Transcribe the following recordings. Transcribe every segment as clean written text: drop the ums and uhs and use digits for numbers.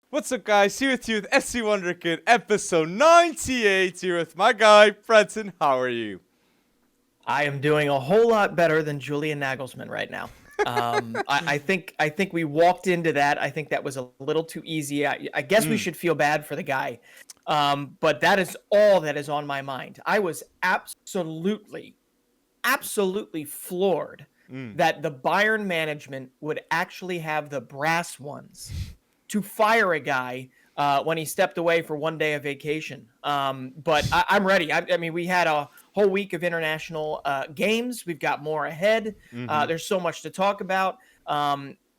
What's up, guys? Here with you with SC Wonderkid, episode 98. Here with my guy, Breton. How are you? I am doing a whole lot better than Julian Nagelsmann right now. I think we walked into that. I think that was a little too easy. I guess we should feel bad for the guy. But that is all that is on my mind. I was absolutely floored that the Bayern management would actually have the brass ones to fire a guy when he stepped away for one day of vacation. But I'm ready. I mean, we had a whole week of international games. We've got more ahead. There's so much to talk about.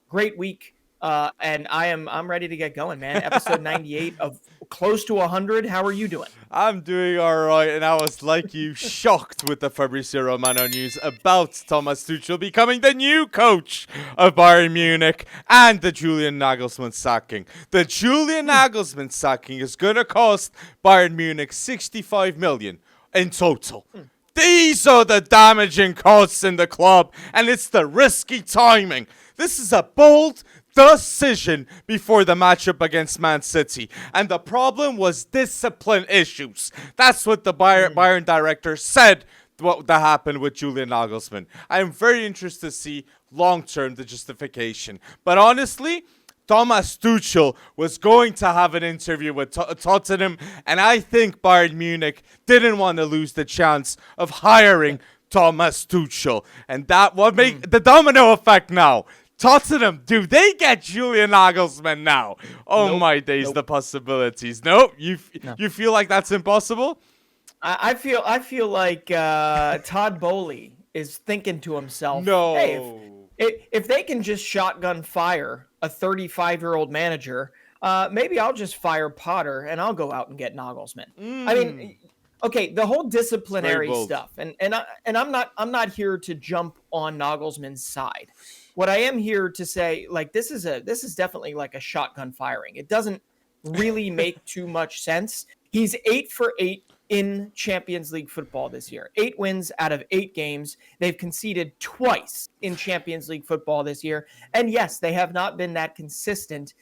Great week. And I'm ready to get going, man. Episode 98 of close to 100. How are you doing? I'm doing all right, and I was like you, shocked with the Fabrizio Romano news about Thomas Tuchel becoming the new coach of Bayern Munich and the Julian Nagelsmann sacking. The Julian Nagelsmann sacking is going to cost Bayern Munich 65 million in total. These are the damaging costs in the club, and it's the risky timing. This is a bold decision before the matchup against Man City, and the problem was discipline issues. That's what the Bayern director said what that happened with Julian Nagelsmann. I am very interested to see long-term the justification, but honestly, Thomas Tuchel was going to have an interview with Tottenham, and I think Bayern Munich didn't want to lose the chance of hiring Thomas Tuchel, and that would make the domino effect now. Tottenham, do they get Julian Nagelsmann now? Oh, nope, my days, the possibilities. Nope, you feel like that's impossible? I feel like Todd Bowley is thinking to himself, no. Hey, if they can just shotgun fire a 35-year-old manager, maybe I'll just fire Potter and I'll go out and get Nagelsmann. I mean, okay, the whole disciplinary stuff, and I'm not here to jump on Nagelsmann's side. What I am here to say, like, this is definitely like a shotgun firing. It doesn't really make too much sense. He's 8 for 8 in Champions League football this year. 8 wins out of 8 games. They've conceded twice in Champions League football this year. And yes, they have not been that consistent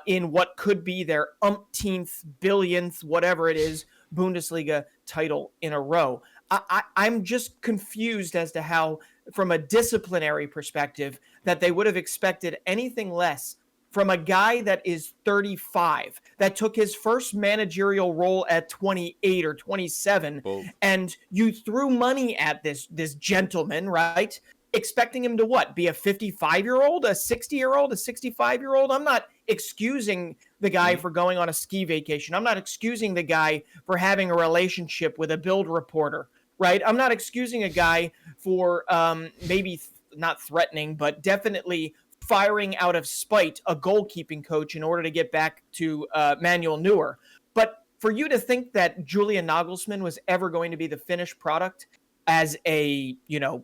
in what could be their umpteenth, billionth, whatever it is, Bundesliga title in a row. I'm just confused as to how, from a disciplinary perspective, that they would have expected anything less from a guy that is 35, that took his first managerial role at 28 or 27, and you threw money at this gentleman, right? Expecting him to what? Be a 55-year-old, a 60-year-old, a 65-year-old? I'm not excusing the guy for going on a ski vacation. I'm not excusing the guy for having a relationship with a Bild reporter, right? I'm not excusing a guy for maybe not threatening, but definitely firing out of spite a goalkeeping coach in order to get back to Manuel Neuer. But for you to think that Julian Nagelsmann was ever going to be the finished product as a,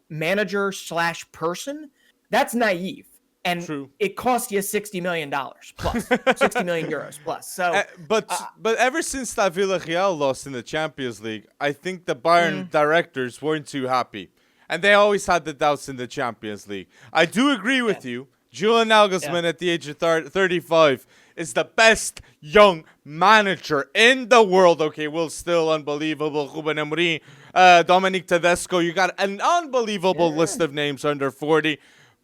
manager / person, that's naive. And True. It cost you $60 million plus, 60 million euros plus. So, but ever since that Villarreal lost in the Champions League, I think the Bayern directors weren't too happy. And they always had the doubts in the Champions League. I do agree with you. Julian Nagelsmann at the age of 35 is the best young manager in the world. Okay, Will Still, unbelievable. Ruben Amorim, Dominic Tedesco. You got an unbelievable list of names under 40.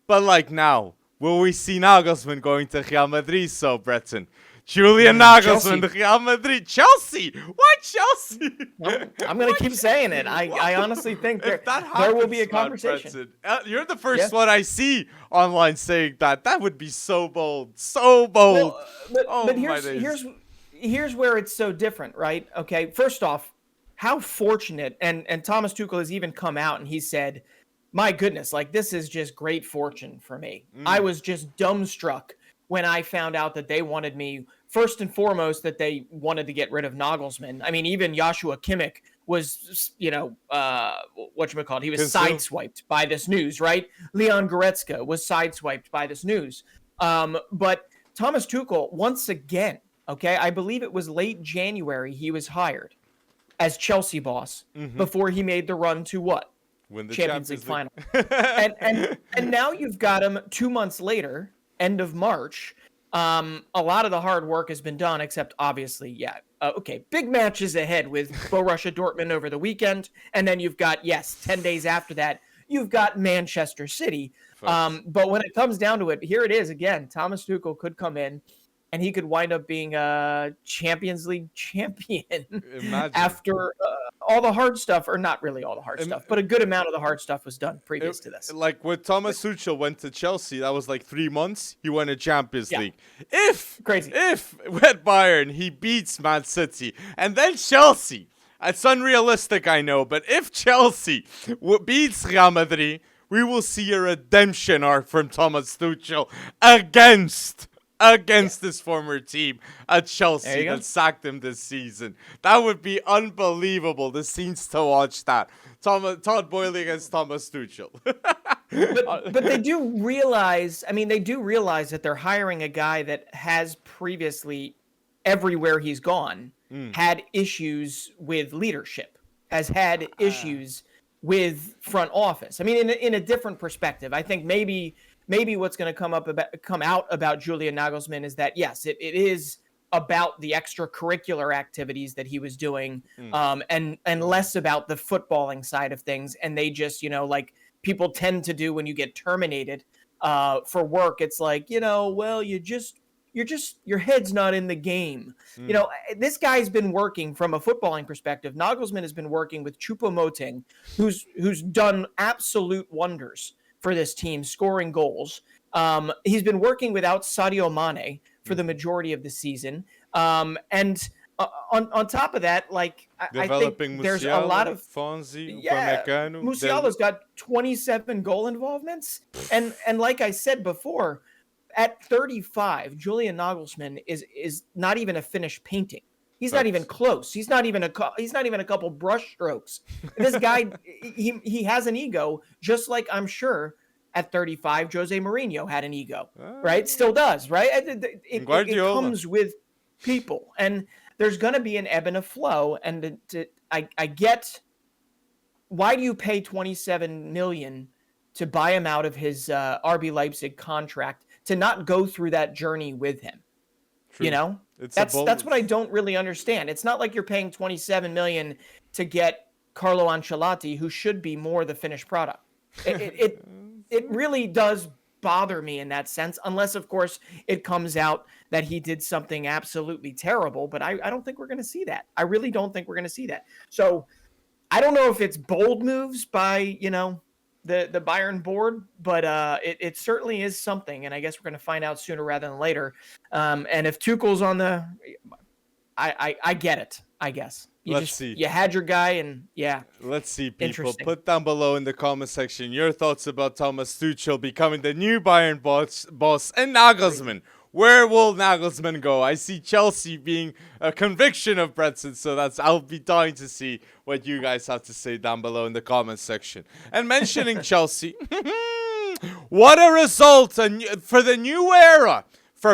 But like now, will we see Nagelsmann going to Real Madrid? So, Breton. Julian Nagelsmann, Real Madrid, Chelsea. Why Chelsea? I'm going to keep saying it. I honestly think there will be a conversation. You're the first one I see online saying that. That would be so bold. So bold. Well, but here's where it's so different, right? Okay, first off, how fortunate, and Thomas Tuchel has even come out and he said, my goodness, like, this is just great fortune for me. I was just dumbstruck when I found out that they wanted me, first and foremost, that they wanted to get rid of Nagelsmann. I mean, even Joshua Kimmich was, he was sideswiped by this news, right? Leon Goretzka was sideswiped by this news. But Thomas Tuchel, once again, okay, I believe it was late January he was hired as Chelsea boss before he made the run to win the Champions League final. and now you've got him 2 months later, end of March, a lot of the hard work has been done, except obviously, big matches ahead with Borussia Dortmund over the weekend. And then you've got, 10 days after that, you've got Manchester City. But when it comes down to it, here it is again. Thomas Tuchel could come in and he could wind up being a Champions League champion after all the hard stuff, or not really all the hard stuff, but a good amount of the hard stuff was done previous to this. Like when Thomas Tuchel went to Chelsea, that was like 3 months. He won a Champions League. If with Bayern he beats Man City and then Chelsea, it's unrealistic, I know, but if Chelsea beats Real Madrid, we will see a redemption arc from Thomas Tuchel against his former team at Chelsea that sacked him this season. That would be unbelievable. The scenes to watch that. Todd Boehly against Thomas Tuchel. but they do realize, that they're hiring a guy that has previously, everywhere he's gone, had issues with leadership, has had issues with front office. I mean, in a different perspective, I think maybe what's going to come out about Julian Nagelsmann is that, yes, it is about the extracurricular activities that he was doing, and less about the footballing side of things. And they just, like people tend to do when you get terminated for work. It's like, your head's not in the game. This guy's been working from a footballing perspective. Nagelsmann has been working with Choupo-Moting, who's done absolute wonders for this team, scoring goals. He's been working without Sadio Mane for the majority of the season. And on top of that, I think there's a lot of Fonzie, Musiala's got 27 goal involvements. And like I said before, at 35, Julian Nagelsmann is not even a finished painting. He's not even close. He's not even a couple brush strokes. This guy, he has an ego, just like I'm sure at 35, Jose Mourinho had an ego, right? Still does, right? It comes with people, and there's going to be an ebb and a flow. And I get, why do you pay 27 million to buy him out of his RB Leipzig contract to not go through that journey with him? True. That's what I don't really understand. It's not like you're paying 27 million to get Carlo Ancelotti, who should be more the finished product. It really does bother me in that sense, unless of course it comes out that he did something absolutely terrible. But I don't think we're going to see that. I really don't think we're going to see that. So I don't know if it's bold moves by the Bayern board, but it certainly is something, and I guess we're going to find out sooner rather than later. And if Tuchel's on I get it, I guess. Let's see. You had your guy, and Let's see, people. Put down below in the comment section your thoughts about Thomas Tuchel becoming the new Bayern boss and Nagelsmann. Where will Nagelsmann go? I see Chelsea being a conviction of Bretson, so I'll be dying to see what you guys have to say down below in the comment section. And mentioning Chelsea, what a result for the new era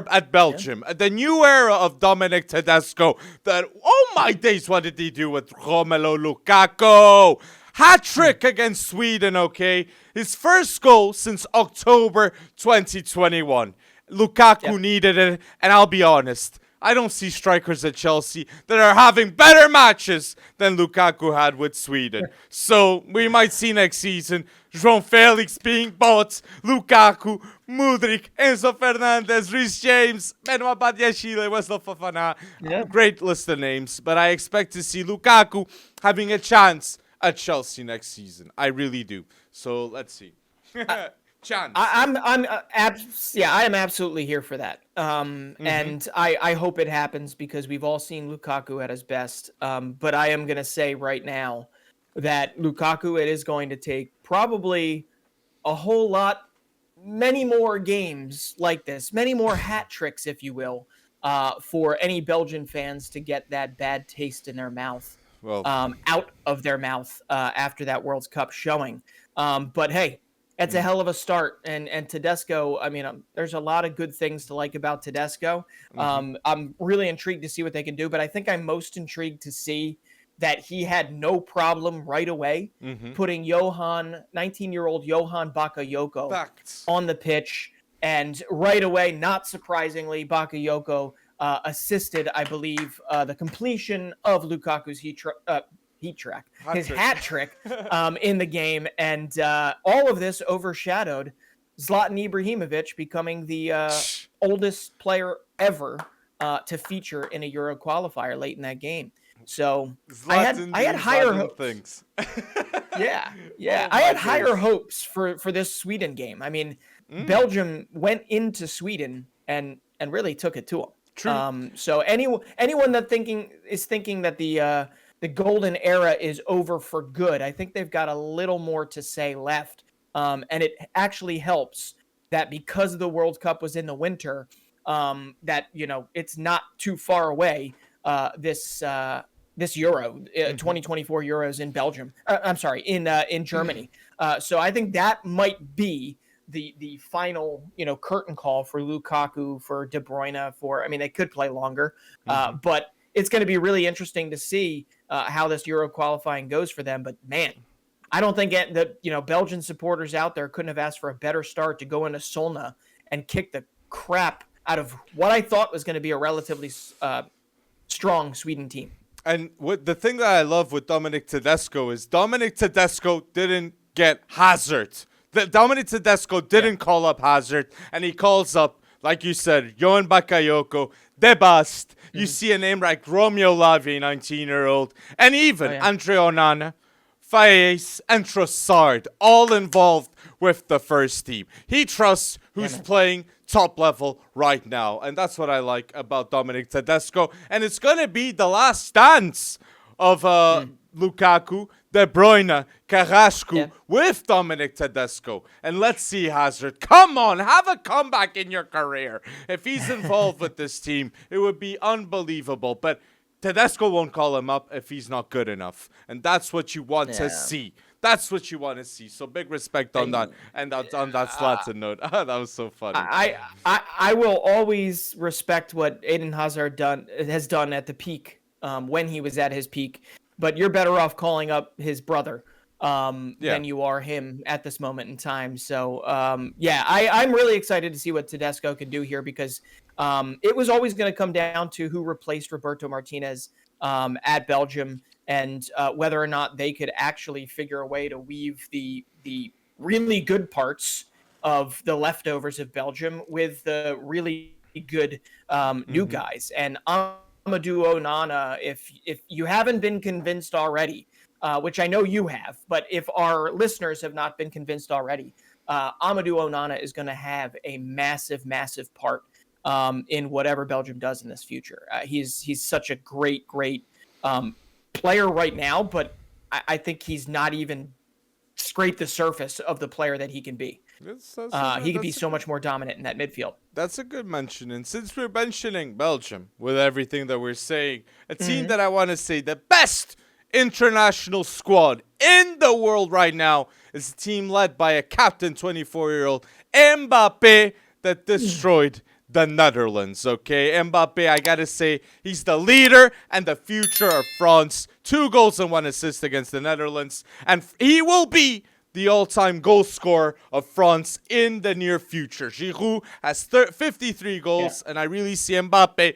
at Belgium. The new era of Dominic Tedesco. Oh my days, what did he do with Romelu Lukaku? Hat-trick against Sweden, okay? His first goal since October 2021. Lukaku needed it, and I'll be honest, I don't see strikers at Chelsea that are having better matches than Lukaku had with Sweden. So we might see next season João Felix being bought, Lukaku, Mudryk, Enzo Fernandez, Reece James, Benoit Badiashile, Wesley Fofana. Great list of names, but I expect to see Lukaku having a chance at Chelsea next season. I really do. So let's see. Chance. I am absolutely here for that. And I hope it happens because we've all seen Lukaku at his best. But I am going to say right now that Lukaku, it is going to take probably a whole lot, many more games like this, many more hat tricks, if you will, for any Belgian fans to get that bad taste in their mouth, out of their mouth after that World Cup showing. But hey, it's a hell of a start, and Tedesco, there's a lot of good things to like about Tedesco. I'm really intrigued to see what they can do, but I think I'm most intrigued to see that he had no problem right away putting 19-year-old Johan Bakayoko on the pitch And right away, not surprisingly, Bakayoko assisted, I believe, the completion of Lukaku's hat trick in the game. And all of this overshadowed Zlatan Ibrahimović becoming the oldest player ever to feature in a Euro qualifier late in that game. So I had higher hopes. Yeah. Oh, I had higher hopes for this Sweden game. I mean, Belgium went into Sweden and really took it to them. True. So anyone that is thinking that the golden era is over for good, I think they've got a little more to say left. And it actually helps that because the World Cup was in the winter, that it's not too far away. This Euro, 2024 Euros in Belgium. I'm sorry, in Germany. So I think that might be the final curtain call for Lukaku, for De Bruyne. They could play longer, but it's going to be really interesting to see how this Euro qualifying goes for them. But man, I don't think the Belgian supporters out there couldn't have asked for a better start to go into Solna and kick the crap out of what I thought was going to be a relatively strong Sweden team. And the thing that I love with Dominic Tedesco is Dominic Tedesco didn't get Hazard. Dominic Tedesco didn't call up Hazard, and he calls up, like you said, Johan Bakayoko, Debast. You see a name like Romeo Lavia, 19-year-old, and even Andre Onana, Faes, and Trossard, all involved with the first team. He trusts who's playing top level right now, and that's what I like about Dominic Tedesco. And it's going to be the last dance of Lukaku, De Bruyne, Carrasco with Dominic Tedesco. And let's see, Hazard, come on, have a comeback in your career. If he's involved with this team, it would be unbelievable. But Tedesco won't call him up if he's not good enough. And that's what you want to see. That's what you want to see. So big respect on that. And on that Zlatan note. That was so funny. I will always respect what Eden Hazard has done at the peak, when he was at his peak. But you're better off calling up his brother than you are him at this moment in time. So, I'm really excited to see what Tedesco can do here, because it was always going to come down to who replaced Roberto Martinez at Belgium, and whether or not they could actually figure a way to weave the really good parts of the leftovers of Belgium with the really good new guys. And Amadou Onana, if you haven't been convinced already, which I know you have, but if our listeners have not been convinced already, Amadou Onana is going to have a massive, massive part in whatever Belgium does in this future. He's such a great player right now, but I think he's not even scraped the surface of the player that he can be. He could be so much more dominant in that midfield. That's a good mention. And since we're mentioning Belgium with everything that we're saying, a team that I want to say the best international squad in the world right now is a team led by a captain, 24-year-old Mbappé, that destroyed the Netherlands. Okay, Mbappé, I gotta say, he's the leader and the future of France. 2 goals and 1 assist against the Netherlands, and he will be the all-time goal scorer of France in the near future. Giroud has 53 goals, and I really see Mbappé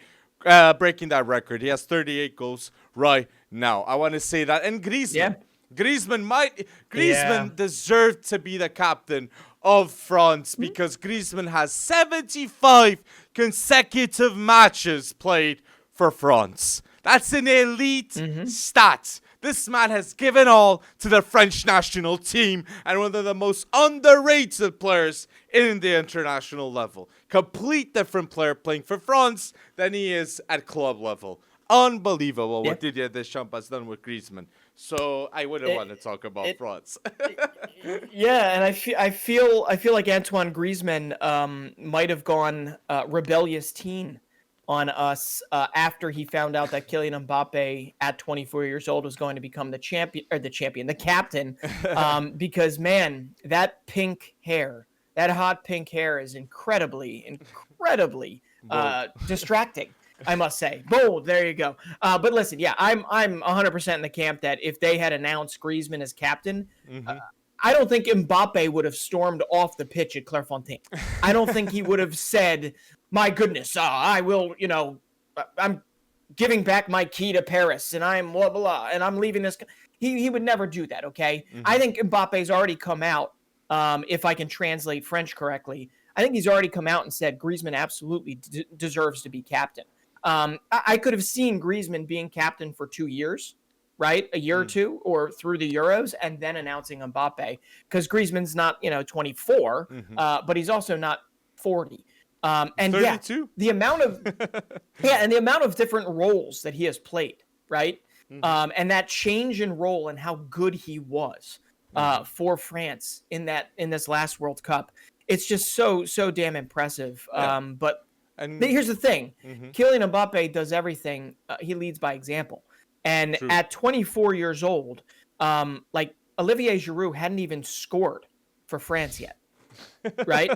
breaking that record. He has 38 goals right now. I want to say that. And Griezmann. Griezmann deserved to be the captain of France, because Griezmann has 75 consecutive matches played for France. That's an elite stat. This man has given all to the French national team, and one of the most underrated players in the international level. Complete different player playing for France than he is at club level. Unbelievable what Didier Deschamps has done with Griezmann. So I wouldn't want to talk about France. And I feel like Antoine Griezmann might have gone rebellious teen on us after he found out that Kylian Mbappe at 24 years old was going to become the captain, because man, that hot pink hair is incredibly distracting, I must say. Bold, there you go. But listen, I'm 100% in the camp that if they had announced Griezmann as captain, I don't think Mbappe would have stormed off the pitch at Clairefontaine. I don't think he would have said, my goodness, I will, I'm giving back my key to Paris and I'm blah, blah, blah, and I'm leaving this. He would never do that, okay? Mm-hmm. I think Mbappe's already come out, if I can translate French correctly. I think he's already come out and said Griezmann absolutely deserves to be captain. I could have seen Griezmann being captain for 2 years, right? A year or two, or through the Euros, and then announcing Mbappe, because Griezmann's not, 24, but he's also not 40. And 32? The amount of and the amount of different roles that he has played, right? And that change in role and how good he was for France in this last World Cup, it's just so damn impressive. But here's the thing: Kylian Mbappe does everything. He leads by example. And at 24 years old, Olivier Giroud hadn't even scored for France yet, right?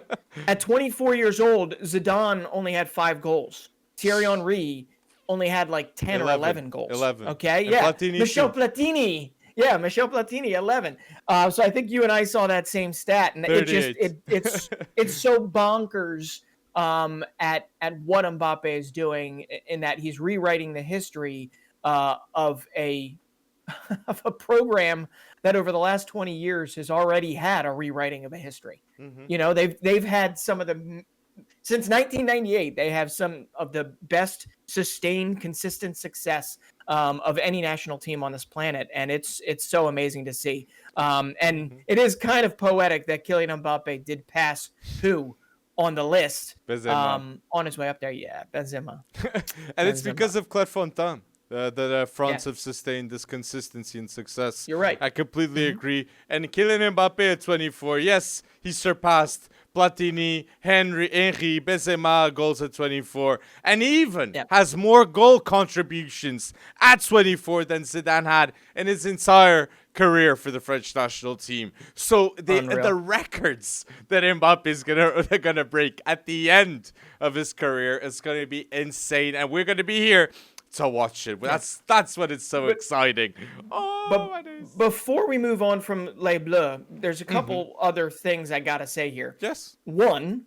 At 24 years old, Zidane only had 5 goals. Thierry Henry only had 10 or 11 goals. 11. Okay, and Platini Michel Platini. Yeah, Michel Platini, 11. So I think you and I saw that same stat, and it's so bonkers at what Mbappe is doing, in that he's rewriting the history of a program that over the last 20 years has already had a rewriting of a history. They've had some of the, since 1998, they have some of the best sustained, consistent success of any national team on this planet, and it's so amazing to see. It is kind of poetic that Kylian Mbappe did pass who on the list on his way up there. Yeah, Benzema. And it's because of Clairefontaine that France have sustained this consistency and success. You're right. I completely agree. And Kylian Mbappe at 24, yes, he surpassed Platini, Henry, Benzema goals at 24, and even has more goal contributions at 24 than Zidane had in his entire career for the French national team. So the records that Mbappe is gonna break at the end of his career is gonna be insane, and we're gonna be here to watch it. That's what it's so exciting. Before we move on from Les Bleus, there's a couple other things I gotta say here. Yes. One,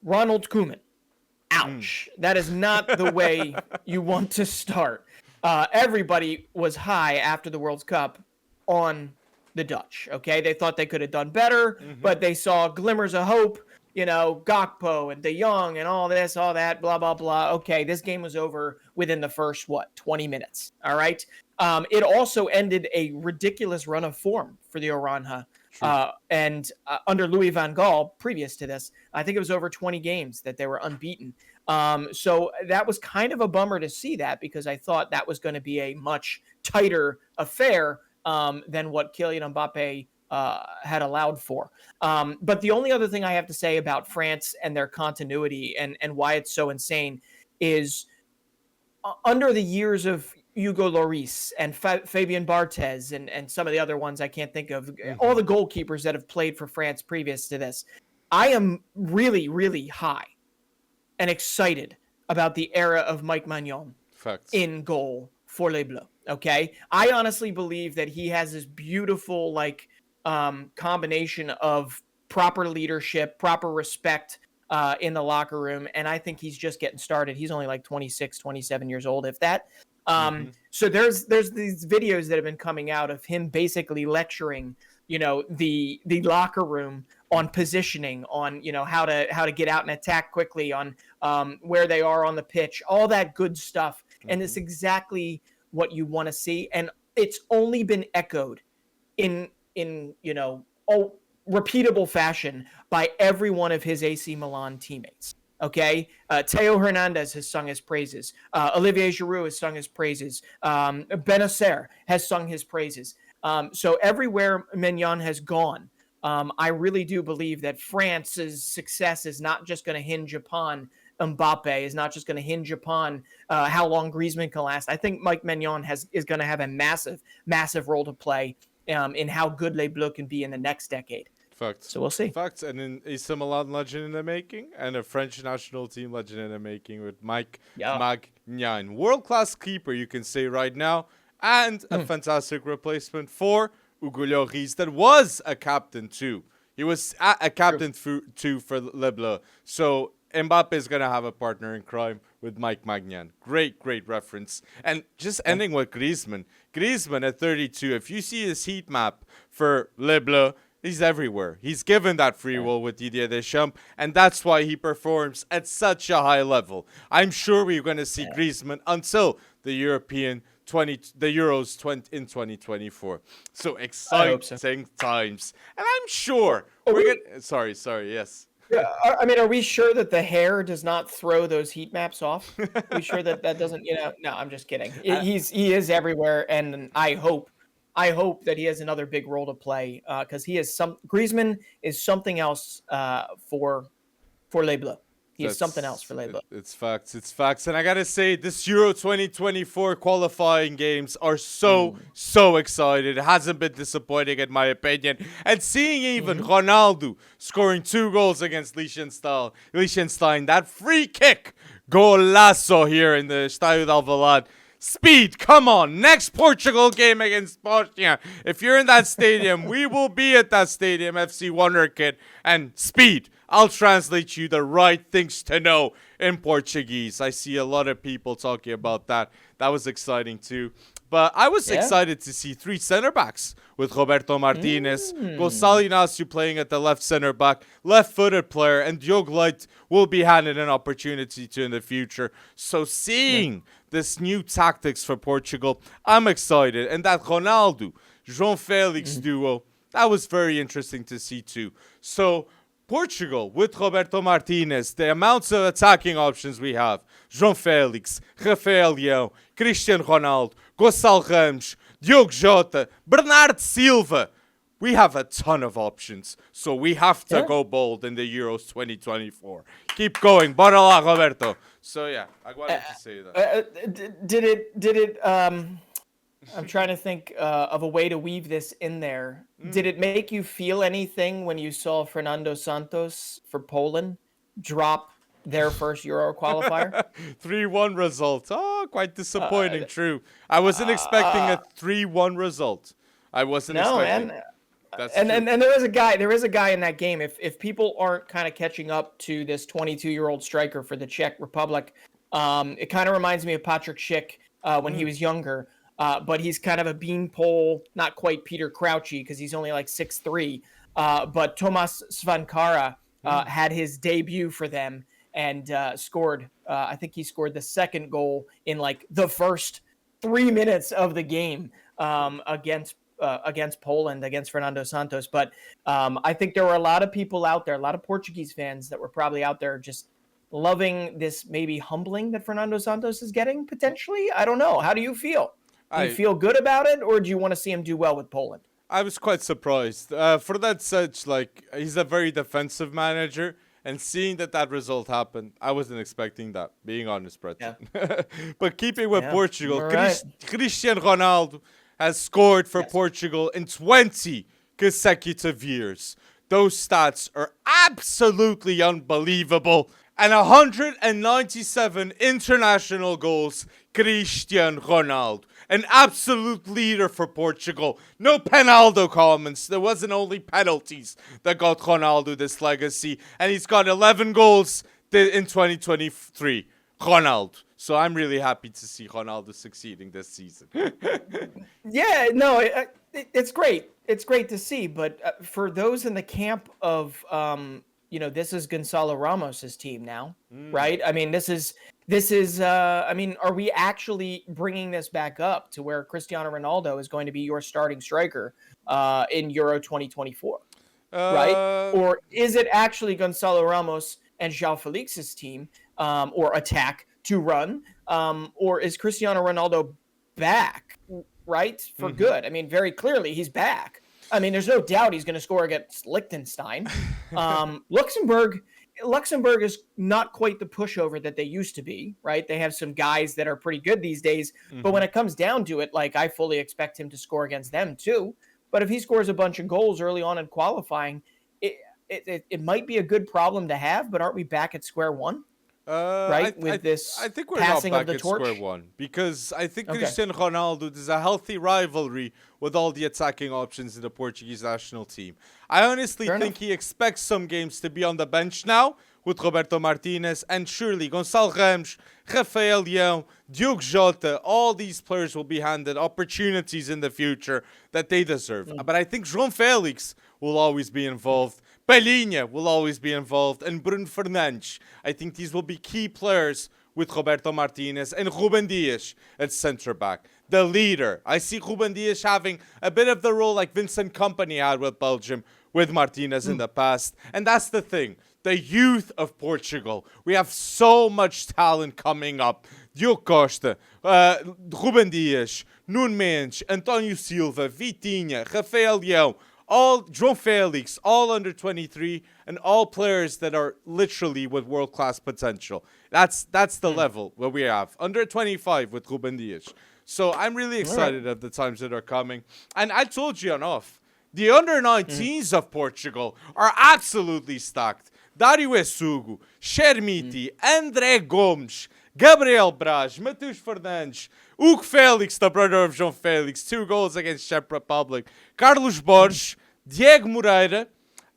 Ronald Koeman. Ouch. That is not the way you want to start. Everybody was high after the World Cup on the Dutch. Okay, they thought they could have done better, but they saw glimmers of hope. Gakpo and De Jong and all this, all that, blah, blah, blah. Okay, this game was over within the first, 20 minutes, all right? It also ended a ridiculous run of form for the Oranje. And under Louis van Gaal, previous to this, I think it was over 20 games that they were unbeaten. So that was kind of a bummer to see that, because I thought that was going to be a much tighter affair than what Kylian Mbappe had allowed for. But the only other thing I have to say about France and their continuity and why it's so insane is under the years of Hugo Lloris and Fabien Barthez and some of the other ones I can't think of, all the goalkeepers that have played for France previous to this, I am really, really high and excited about the era of Mike Maignan in goal for Les Bleus. Okay? I honestly believe that he has this beautiful, combination of proper leadership, proper respect in the locker room, and I think he's just getting started. He's only 26, 27 years old, if that. So there's these videos that have been coming out of him basically lecturing, the locker room on positioning, on how to get out and attack quickly, on where they are on the pitch, all that good stuff, and it's exactly what you want to see, and it's only been echoed in repeatable fashion by every one of his AC Milan teammates. Okay, Theo Hernandez has sung his praises. Olivier Giroud has sung his praises. Benacer has sung his praises. So everywhere Maignan has gone, I really do believe that France's success is not just going to hinge upon Mbappe, is not just going to hinge upon how long Griezmann can last. I think Mike Maignan is going to have a massive, massive role to play in how good Les Bleus can be in the next decade. Facts. So we'll see. Facts. And an AC Milan legend in the making, and a French national team legend in the making with Mike Maignan. World-class keeper, you can say right now, and a fantastic replacement for Hugo Lloris that was a captain too. He was a captain too for Le Bleu. So Mbappe is going to have a partner in crime with Mike Maignan. Great reference. And just ending with Griezmann. Griezmann at 32, if you see his heat map for Le Bleu, he's everywhere. He's given that free will with Didier Deschamps, and that's why he performs at such a high level. I'm sure we're going to see Griezmann until the Euros in 2024. So exciting times. And I'm sure Sorry, yes. Yeah, I mean, are we sure that the hair does not throw those heat maps off? Are we sure that doesn't, No, I'm just kidding. He is everywhere, and I hope that he has another big role to play because Griezmann is something else for Les Bleus. He's something else for Les Bleus. It's facts. And I got to say, this Euro 2024 qualifying games are so excited. It hasn't been disappointing, in my opinion. And seeing even Ronaldo scoring 2 goals against Liechtenstein, that free kick, golazo here in the Estadio de Alvalade. Speed, come on. Next Portugal game against Bosnia. If you're in that stadium, we will be at that stadium, FC Wonderkid. And speed. I'll translate you the right things to know in Portuguese. I see a lot of people talking about that. That was exciting too. But I was excited to see 3 center backs with Roberto Martinez, Gonçalo Inácio playing at the left center back, left-footed player, and Diogo Leite will be handed an opportunity to in the future. So seeing this new tactics for Portugal, I'm excited. And that Ronaldo, João Felix duo, that was very interesting to see too. So Portugal with Roberto Martinez, the amounts of attacking options we have: João Felix, Rafael Leão, Cristiano Ronaldo, Gonçalo Ramos, Diogo Jota, Bernardo Silva. We have a ton of options, so we have to go bold in the Euros 2024. Keep going, bora lá, Roberto. So yeah, I wanted to say that. Did it? I'm trying to think of a way to weave this in there. Did it make you feel anything when you saw Fernando Santos for Poland drop their first Euro qualifier? 3-1 result. Oh, quite disappointing, true. I wasn't expecting a 3-1 result. I wasn't expecting. Man. And there is a guy in that game. If people aren't kind of catching up to this 22-year-old striker for the Czech Republic, it kind of reminds me of Patrick Schick when he was younger. But he's kind of a beanpole, not quite Peter Crouchy because he's only like 6'3". But Tomas Svankara had his debut for them and scored. I think he scored the second goal in like the first 3 minutes of the game against Poland, against Fernando Santos. But I think there were a lot of people out there, a lot of Portuguese fans that were probably out there just loving this maybe humbling that Fernando Santos is getting potentially. I don't know. How do you feel? Do you feel good about it, or do you want to see him do well with Poland? I was quite surprised. For that such, he's a very defensive manager, and seeing that result happened, I wasn't expecting that, being honest, Brett. Yeah. But keeping with Portugal, Cristiano Ronaldo has scored for Portugal in 20 consecutive years. Those stats are absolutely unbelievable. And 197 international goals, Cristiano Ronaldo. An absolute leader for Portugal. No Penaldo comments. There wasn't only penalties that got Ronaldo this legacy. And he's got 11 goals in 2023. Ronaldo. So I'm really happy to see Ronaldo succeeding this season. It's great. It's great to see. But for those in the camp of... this is Gonçalo Ramos's team now, right? I mean, this is. Are we actually bringing this back up to where Cristiano Ronaldo is going to be your starting striker in Euro 2024, right? Or is it actually Gonçalo Ramos and João Felix's team or attack to run, or is Cristiano Ronaldo back, right, for good? I mean, very clearly he's back. I mean, there's no doubt he's going to score against Liechtenstein. Luxembourg is not quite the pushover that they used to be, right? They have some guys that are pretty good these days. But when it comes down to it, I fully expect him to score against them too. But if he scores a bunch of goals early on in qualifying, it might be a good problem to have, but aren't we back at square one? right? With this I think we're passing not of back the at torch. square one because I think Okay. Cristiano Ronaldo, there's a healthy rivalry with all the attacking options in the Portuguese national team. I honestly Fair think enough. he expects some games to be on the bench now with Roberto Martinez, and surely Gonçalo Ramos, Rafael Leão, Diogo Jota, all these players will be handed opportunities in the future that they deserve. But I think João Felix will always be involved. Palhinha will always be involved, and Bruno Fernandes. I think these will be key players with Roberto Martinez and Ruben Dias at centre back. The leader. I see Ruben Dias having a bit of the role like Vincent Kompany had with Belgium with Martinez in the past. And that's the thing. The youth of Portugal. We have so much talent coming up. Diogo Costa, Ruben Dias, Nuno Mendes, António Silva, Vitinha, Rafael Leão, all João Felix, all under 23, and all players that are literally with world-class potential. That's the level where we have. Under 25 with Ruben Dias. So I'm really excited at the times that are coming. And I told you on off, the under 19s of Portugal are absolutely stacked. Dário Essugo, Chermiti, André Gomes, Gabriel Braz, Mateus Fernandes, Hugo Felix, the brother of João Felix, 2 goals against Czech Republic, Carlos Borges, Diego Moreira,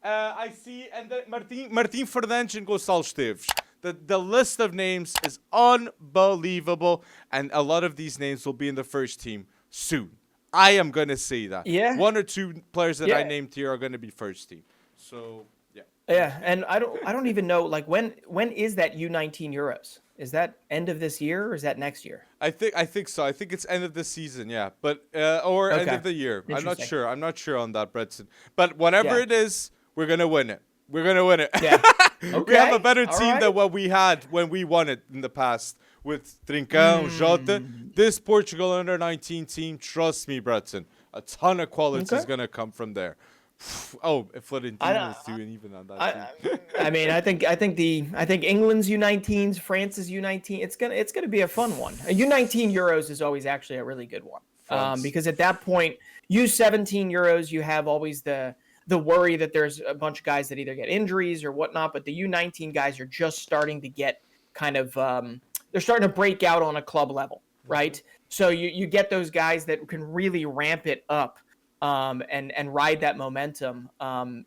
I see, and Martim Fernandes and Gonçalo Esteves. The list of names is unbelievable, and a lot of these names will be in the first team soon. I am going to say that. Yeah. 1 or 2 players that I Yeah. named here are going to be first team. So, yeah. Yeah, and I don't even know, like, when is that U19 Euros? Is that end of this year or is that next year? I think so. I think it's end of the season, yeah. But or end Okay. of the year. I'm not Interesting. sure. I'm not sure on that, Bretson. But whatever Yeah. it is, we're gonna win it. We're gonna win it. Yeah. We have a Okay, better all team right. than what we had when we won it in the past with Trincão, Jota. This Portugal under 19 team, trust me, Bretson, a ton of quality is Okay. gonna come from there. Oh, if Florentino is doing even on that team. I mean, I think England's U19s, France's U19. It's gonna be a fun one. A U19 Euros is always actually a really good one, France. because at that point, U17 Euros, you have always the worry that there's a bunch of guys that either get injuries or whatnot. But the U19 guys are just starting to get kind of they're starting to break out on a club level, right? So you get those guys that can really ramp it up. And ride that momentum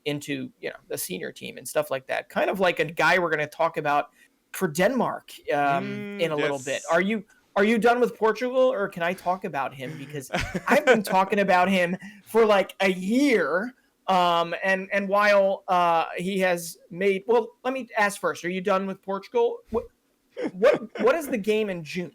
into the senior team and stuff like that. Kind of like a guy we're going to talk about for Denmark in a little bit. Yes. Are you done with Portugal, or can I talk about him? Because I've been talking about him for like a year. And while he has made, well, let me ask first. Are you done with Portugal? What is the game in June?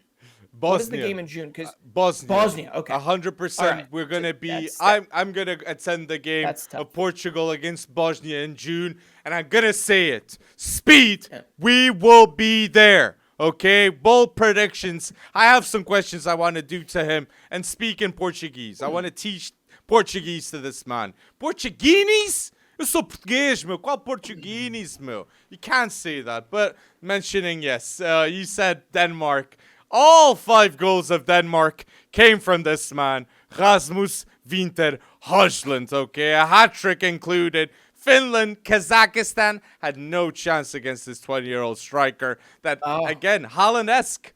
Bosnia. What is the game in June? Because Bosnia. Okay. 100%. All right. We're gonna be. That's tough. I'm gonna attend the game That's tough. of Portugal against Bosnia in June, and I'm gonna say it. Speed. Yeah. We will be there. Okay. Bold predictions. I have some questions I want to do to him and speak in Portuguese. I want to teach Portuguese to this man. Portuguese? Eu sou português, meu. Qual Portuguese, meu? You can't say that. But mentioning, yes, you said Denmark. All 5 goals of Denmark came from this man, Rasmus Winter Højlund, okay? A hat-trick included. Finland, Kazakhstan had no chance against this 20-year-old striker that, again, Haaland-esque.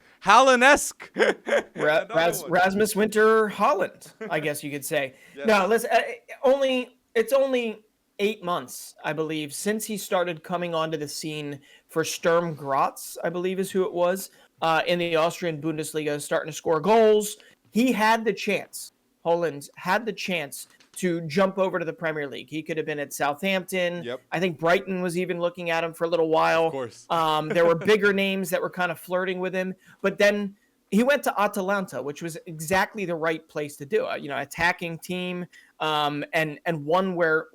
Rasmus Winter Holland, I guess you could say. Yes. No, listen, it's only 8 months, I believe, since he started coming onto the scene for Sturm Graz, I believe is who it was, in the Austrian Bundesliga, starting to score goals. He had the chance. Holland had the chance to jump over to the Premier League. He could have been at Southampton. Yep. I think Brighton was even looking at him for a little while. Of course. There were bigger names that were kind of flirting with him, but then he went to Atalanta, which was exactly the right place to do it. Attacking team, and one where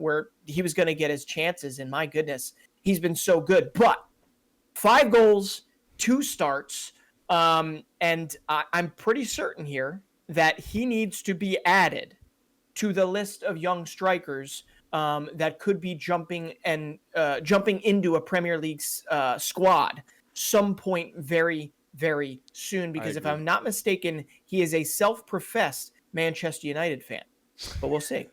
he was going to get his chances. And my goodness, he's been so good. But 5 goals, 2 starts, and I'm pretty certain here that he needs to be added to the list of young strikers that could be jumping into a Premier League squad some point very, very soon. Because if I'm not mistaken, he is a self-professed Manchester United fan. But we'll see.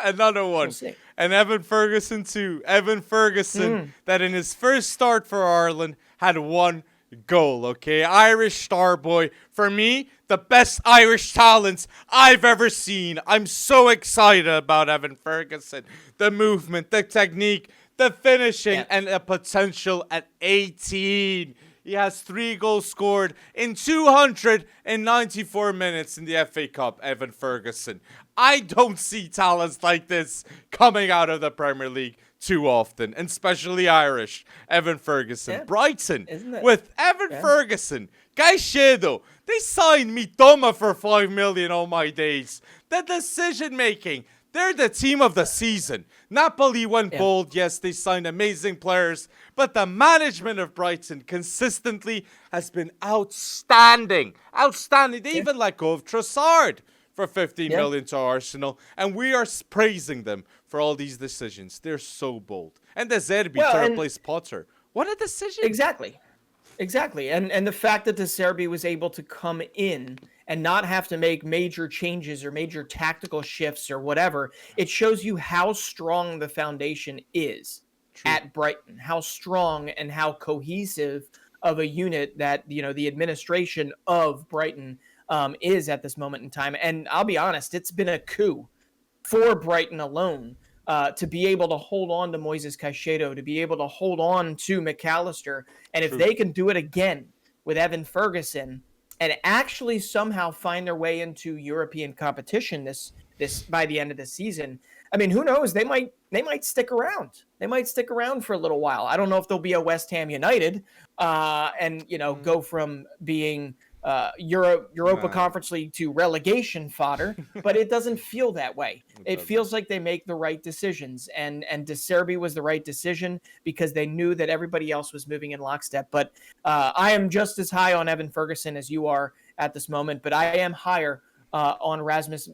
Another one. We'll see. And Evan Ferguson too. Evan Ferguson, that in his first start for Ireland had 1 goal, okay? Irish star boy. For me, the best Irish talents I've ever seen. I'm so excited about Evan Ferguson. The movement, the technique, the finishing, and the potential at 18. He has 3 goals scored in 294 minutes in the FA Cup, Evan Ferguson. I don't see talents like this coming out of the Premier League too often, and especially Irish. Evan Ferguson. Yeah. Brighton with Evan Ferguson. Caicedo. They signed Mitoma for 5 million, oh my days. The decision making. They're the team of the season. Napoli went bold. Yes, they signed amazing players. But the management of Brighton consistently has been outstanding. Outstanding. They even let go of Trossard for 15 million to Arsenal. And we are praising them for all these decisions. They're so bold. And the Zerbi to replace Potter. What a decision. Exactly. And the fact that the Zerbi was able to come in and not have to make major changes or major tactical shifts or whatever, it shows you how strong the foundation is at Brighton, how strong and how cohesive of a unit that, you know, the administration of Brighton is at this moment in time. And I'll be honest, it's been a coup for Brighton alone to be able to hold on to Moises Caicedo, to be able to hold on to McAllister. And if they can do it again with Evan Ferguson and actually somehow find their way into European competition this by the end of the season, I mean, who knows? They might stick around. They might stick around for a little while. I don't know if they'll be a West Ham United and, you know, go from being Europa Conference League to relegation fodder, but it doesn't feel that way. It feels like they make the right decisions, and De Zerbi was the right decision because they knew that everybody else was moving in lockstep. But I am just as high on Evan Ferguson as you are at this moment, but I am higher on Rasmus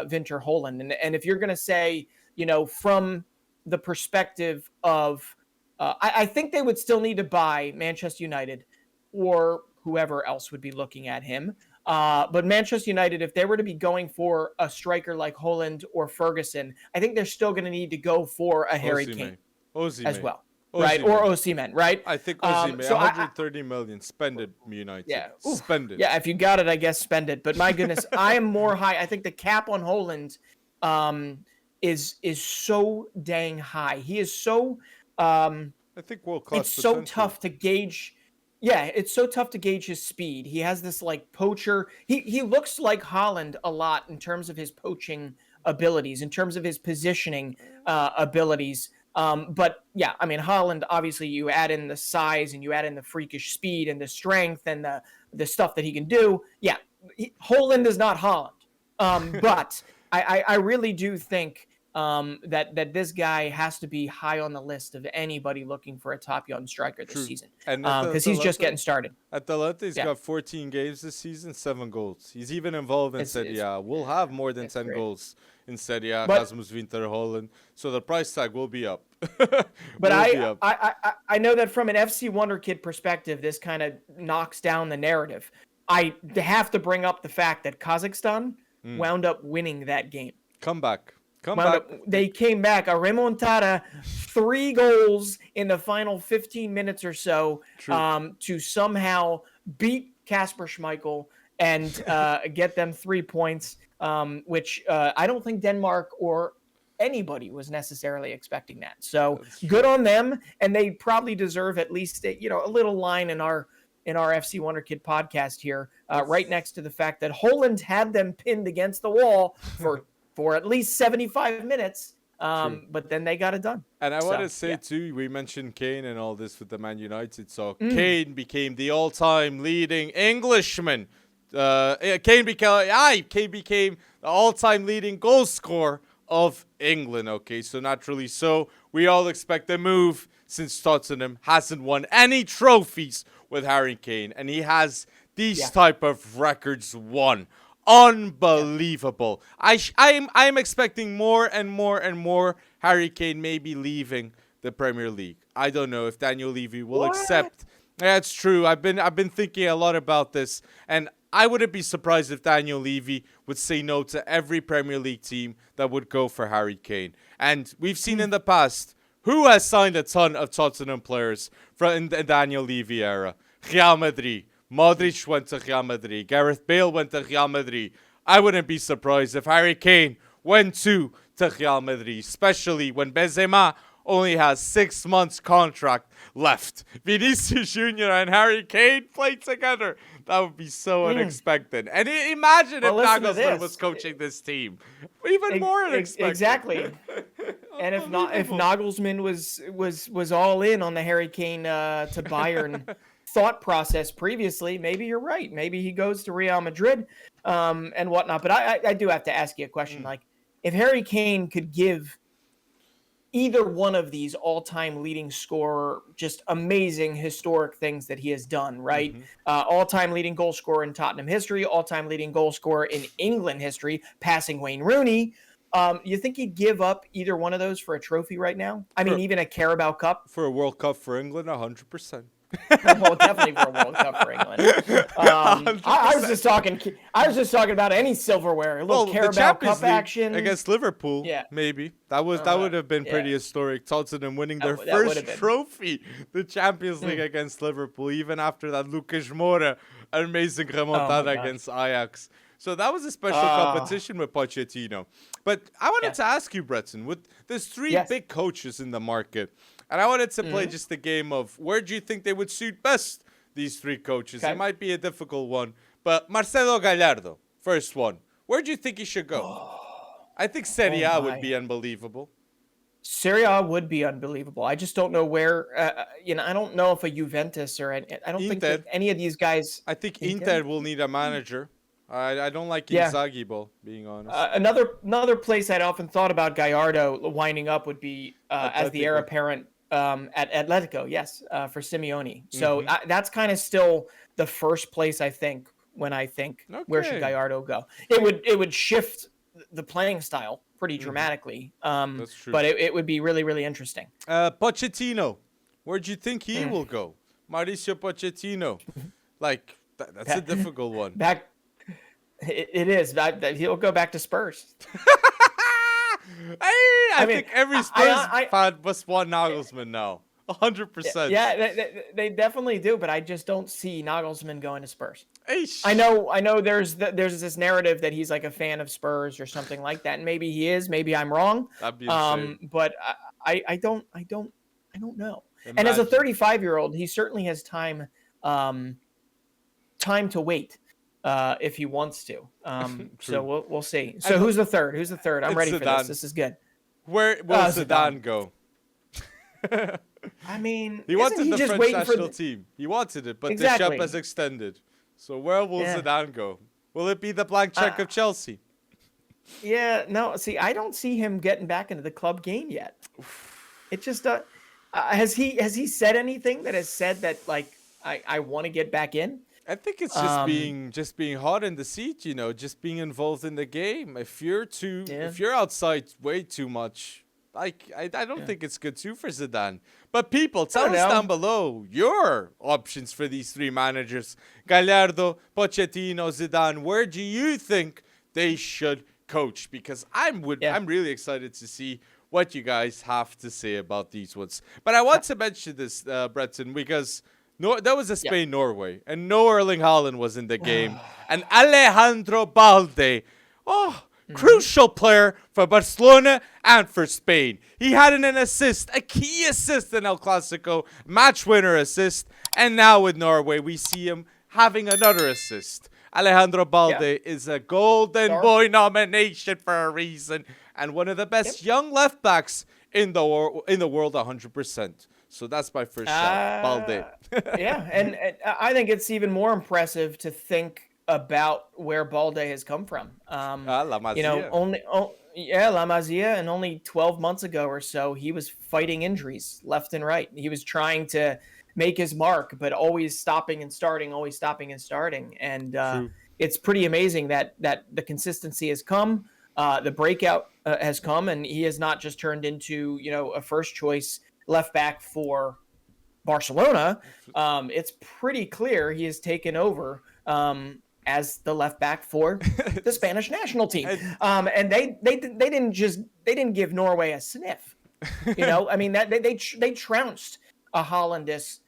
Winter Højlund. And if you're going to say, you know, from the perspective of, I think they would still need to buy Manchester United or whoever else would be looking at him. But Manchester United, if they were to be going for a striker like Højlund or Ferguson, I think they're still going to need to go for a Harry Kane as well. Right? Or Osimhen, right? I think Osimhen, so 130 million. Spend it, United. Yeah. Spend it. Yeah, if you got it, I guess spend it. But my goodness, I am more high. I think the cap on Højlund is so dang high. He is so I think world-class it's so tough to gauge. Yeah, it's so tough to gauge his speed. He has this like poacher. He looks like Haaland a lot in terms of his poaching abilities, in terms of his positioning abilities. But yeah, I mean, Haaland, obviously you add in the size and you add in the freakish speed and the strength and the stuff that he can do. Yeah, Højlund is not Haaland. But I really do think that this guy has to be high on the list of anybody looking for a top young striker this season, because he's just getting started. Atalanta, he's got 14 games this season, 7 goals. He's even involved in Serie A. We'll have more than 10 goals in Serie A. Rasmus Winter Højlund, so the price tag will be up. But I know that from an FC Wonderkid perspective, this kind of knocks down the narrative. I have to bring up the fact that Kazakhstan wound up winning that game. Come back. They came back, a remontada, 3 goals in the final 15 minutes or so to somehow beat Kasper Schmeichel and get them 3 points, which I don't think Denmark or anybody was necessarily expecting that. So good on them, and they probably deserve at least a little line in our FC Wonderkid podcast here, right next to the fact that Højlund had them pinned against the wall for at least 75 minutes, but then they got it done. And I want to say, too, we mentioned Kane and all this with the Man United. So Kane became the all-time leading Englishman. Kane became the all-time leading goal scorer of England. Okay, so naturally we all expect a move since Tottenham hasn't won any trophies with Harry Kane. And he has these type of records won. Unbelievable. I'm expecting more and more and more Harry Kane maybe leaving the Premier League. I don't know if Daniel Levy will accept. That's true. I've been thinking a lot about this, and I wouldn't be surprised if Daniel Levy would say no to every Premier League team that would go for Harry Kane. And we've seen in the past who has signed a ton of Tottenham players from the Daniel Levy era. Real Madrid. Modric went to Real Madrid. Gareth Bale went to Real Madrid. I wouldn't be surprised if Harry Kane went to Real Madrid, especially when Benzema only has 6 months contract left. Vinicius Jr. and Harry Kane play together. That would be so unexpected. And imagine if Nagelsmann was coaching this team. Even more unexpected. Exactly. And if Nagelsmann was all in on the Harry Kane to Bayern thought process previously, maybe you're right. Maybe he goes to Real Madrid and whatnot. But I do have to ask you a question. Like, if Harry Kane could give either one of these all-time leading scorer, just amazing historic things that he has done, right? All-time leading goal scorer in Tottenham history, all-time leading goal scorer in England history, passing Wayne Rooney. You think he'd give up either one of those for a trophy right now? I mean, even a Carabao Cup? For a World Cup for England, 100%. Well, definitely for a World Cup for England. I was just talking about any silverware, a little Carabao Cup action against Liverpool. Yeah, maybe that would have been pretty historic. Tottenham winning their first trophy, the Champions League against Liverpool, even after that Lucas Moura amazing remontada against Ajax. So that was a special competition with Pochettino. But I wanted to ask you, Breton, there's three big coaches in the market. And I wanted to play just the game of where do you think they would suit best, these three coaches? It might be a difficult one. But Marcelo Gallardo, first one. Where do you think he should go? I think Serie A would be unbelievable. Serie A would be unbelievable. I just don't know where, I don't know if a Juventus or I don't think that any of these guys. I think Inter will need a manager. I don't like Inzaghi, being honest. Another place I'd often thought about Gallardo winding up would be as the heir apparent at Atletico, for Simeone. So that's kind of still the first place I think when I think where should Gallardo go. It would shift the playing style pretty dramatically. That's true. But it would be really, really interesting. Pochettino, where do you think he will go? Mauricio Pochettino. That's a difficult one. It is. He'll go back to Spurs. I think every Spurs fan must want Nagelsmann now. 100%. Yeah, they definitely do, but I just don't see Nagelsmann going to Spurs. I know there's this narrative that he's like a fan of Spurs or something like that, and maybe he is, maybe I'm wrong. That'd be insane. But I don't know. Imagine. And as a 35-year-old, he certainly has time to wait. If he wants to. So we'll see. So who's the third? I'm ready for this. This is good. Where will Zidane go? I mean, he wanted the French national team. He wanted it, but the shop has extended. So where will Zidane go? Will it be the blank check of Chelsea? Yeah, no. See, I don't see him getting back into the club game yet. It just has he said anything that has said that I want to get back in? I think it's just being hot in the seat, just being involved in the game. If you're outside way too much, I don't think it's good too for Zidane. But people, tell us down below your options for these three managers: Gallardo, Pochettino, Zidane. Where do you think they should coach? Because I'm really excited to see what you guys have to say about these ones. But I want to mention this, Breton, because that was a Spain-Norway, and no Erling Haaland was in the game. And Alejandro Balde, crucial player for Barcelona and for Spain. He had an assist, a key assist in El Clasico, match-winner assist. And now with Norway, we see him having another assist. Alejandro Balde is a Golden Boy nomination for a reason, and one of the best young left-backs in the world, 100%. So that's my first shot, Balde. And I think it's even more impressive to think about where Balde has come from. La Masia. La Masia, and only 12 months ago or so, he was fighting injuries left and right. He was trying to make his mark, but always stopping and starting. And it's pretty amazing that the consistency has come, the breakout has come, and he has not just turned into a first choice left back for Barcelona. It's pretty clear he has taken over as the left back for the Spanish national team. And they didn't give Norway a sniff. I mean, that they trounced a Hollandless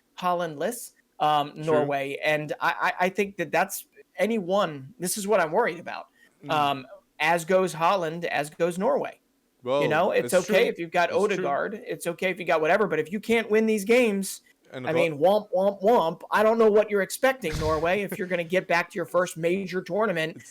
Norway. And I think that's anyone. This is what I'm worried about. As goes Holland, as goes Norway. Well, It's okay true. if you've got It's Odegaard. true. It's okay if you got whatever. But if you can't win these games, And I mean, womp, womp, womp. I don't know what you're expecting, Norway, if you're going to get back to your first major tournament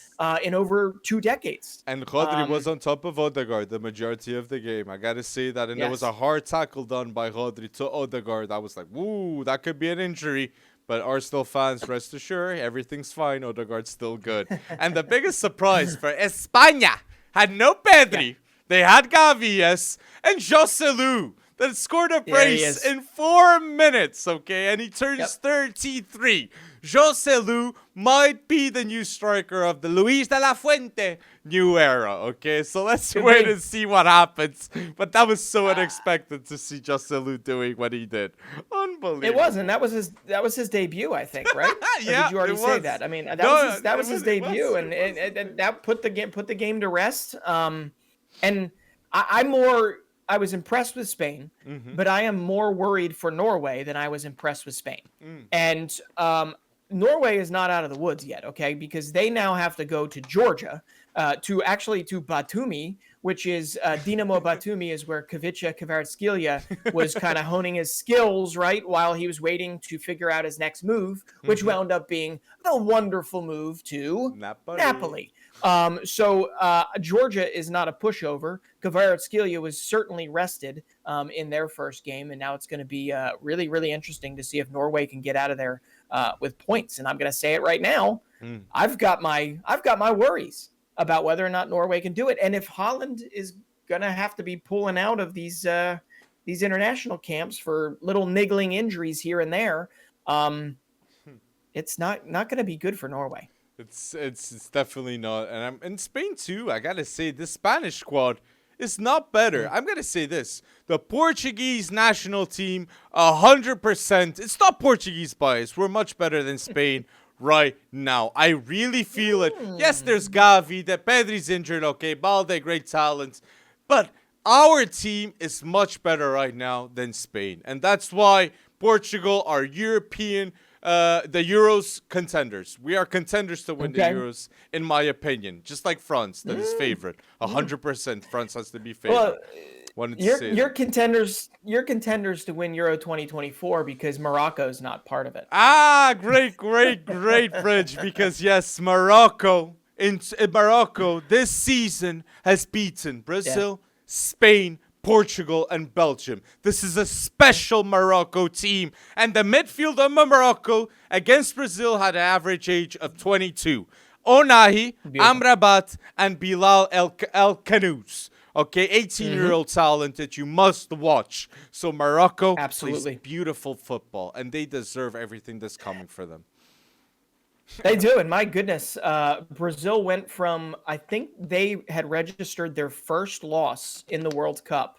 in over 2 decades. And Rodri was on top of Odegaard the majority of the game. I got to say that. And it was a hard tackle done by Rodri to Odegaard. I was like, woo, that could be an injury. But Arsenal fans, rest assured, everything's fine. Odegaard's still good. And the biggest surprise for España had no Pedri. Yeah. They had Gavies and Joselu that scored a brace in 4 minutes, okay? And he turns 33. Joselu might be the new striker of the Luis de la Fuente new era, okay? So let's wait and see what happens. But that was so unexpected to see Joselu doing what he did. Unbelievable. It wasn't. That was his debut, I think, right? Yeah, or did you already say that? I mean, that was his debut, and that put the game to rest. And I was impressed with Spain, but I am more worried for Norway than I was impressed with Spain. And Norway is not out of the woods yet, okay? Because they now have to go to Georgia, to Batumi, which is Dinamo Batumi is where Kavica Kvaratskhelia was kind of honing his skills, right, while he was waiting to figure out his next move, which wound up being the wonderful move to Napoli. So Georgia is not a pushover. Kvaratskhelia was certainly rested in their first game, and now it's going to be really, really interesting to see if Norway can get out of there with points. And I'm going to say it right now. I've got my worries about whether or not Norway can do it, and if Holland is going to have to be pulling out of these international camps for little niggling injuries here and there, it's not going to be good for Norway. It's definitely not. And I'm in Spain too. I gotta say, the Spanish squad is not better. I'm gonna say this: the Portuguese national team, 100%. It's not Portuguese bias. We're much better than Spain right now. I really feel it. Yes, there's Gavi. That Pedri's injured. Okay, Balde, great talent, but our team is much better right now than Spain, and that's why Portugal are European. The Euros contenders. We are contenders to win the Euros, in my opinion. Just like France, that is favorite. 100%. France has to be favorite. Well, you're contenders. You're contenders to win Euro 2024 because Morocco's not part of it. Great bridge. Because yes, Morocco in Morocco this season has beaten Brazil, Spain, Portugal, and Belgium. This is a special Morocco team. And the midfield of Morocco against Brazil had an average age of 22. Onahi, Amrabat, and Bilal El Kanous. Okay, 18-year-old talent that you must watch. So Morocco plays beautiful football, and they deserve everything that's coming for them. They do, and my goodness, Brazil went from, I think they had registered their first loss in the World Cup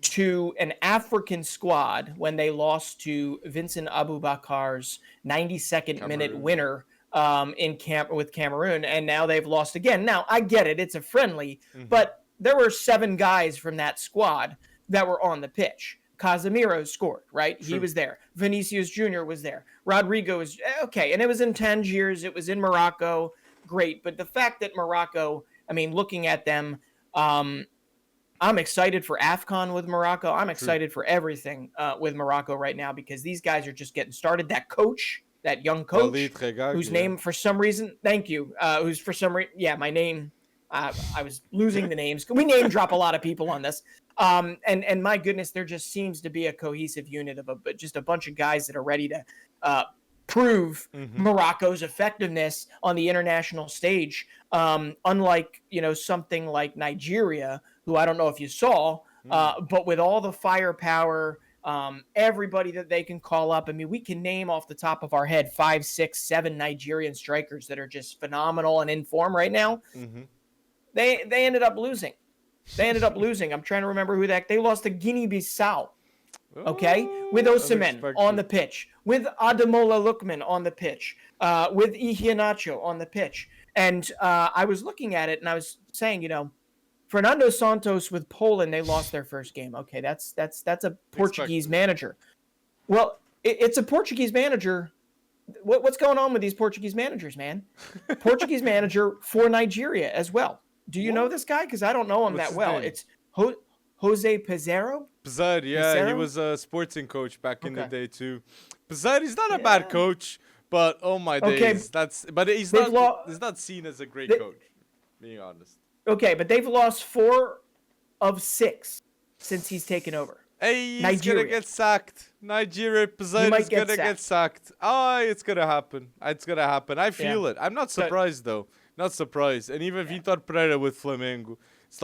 to an African squad when they lost to Vincent Aboubakar's 92nd minute winner with Cameroon, and now they've lost again. Now, I get it, it's a friendly, but there were 7 guys from that squad that were on the pitch. Casemiro scored, right? He was there. Vinicius Jr. was there. Rodrigo is okay. And it was in Tangiers. It was in Morocco. Great. But the fact that Morocco, I mean, looking at them, I'm excited for AFCON with Morocco. I'm excited for everything with Morocco right now because these guys are just getting started. That coach, that young coach, whose name for some reason, thank you, who's for some reason, my name, I was losing the names. We name drop a lot of people on this. And my goodness, there just seems to be a cohesive unit of just a bunch of guys that are ready to prove Morocco's effectiveness on the international stage. Unlike, something like Nigeria, who I don't know if you saw, but with all the firepower, everybody that they can call up. I mean, we can name off the top of our head 5, 6, 7 Nigerian strikers that are just phenomenal and in form right now. They ended up losing. I'm trying to remember who they lost to Guinea-Bissau. Okay, with Osimhen on the pitch, with Ademola Lookman on the pitch, with Iheanacho on the pitch, and I was looking at it and I was saying, Fernando Santos with Poland, they lost their first game. Okay, that's a Portuguese manager. Well, it's a Portuguese manager what's going on with these Portuguese managers, man? Portuguese manager for Nigeria as well. Do you know this guy? Because I don't know him What's that his well. name? It's Jose Pizarro. Pizzard, yeah, he Pizarro? was a sporting coach back in the Okay. day too. Pizzard, he's not a bad coach, but oh my Okay, days, he's they've not seen as a great they- coach, being honest. Okay, but they've lost 4 of 6 since he's taken over. Hey, he's Nigeria. gonna get sacked. Nigeria, Pizzard might is get gonna get sacked. Oh, it's gonna happen. It's gonna happen. I feel it. I'm not surprised though. Not surprised. And even Vitor Pereira with Flamengo, it's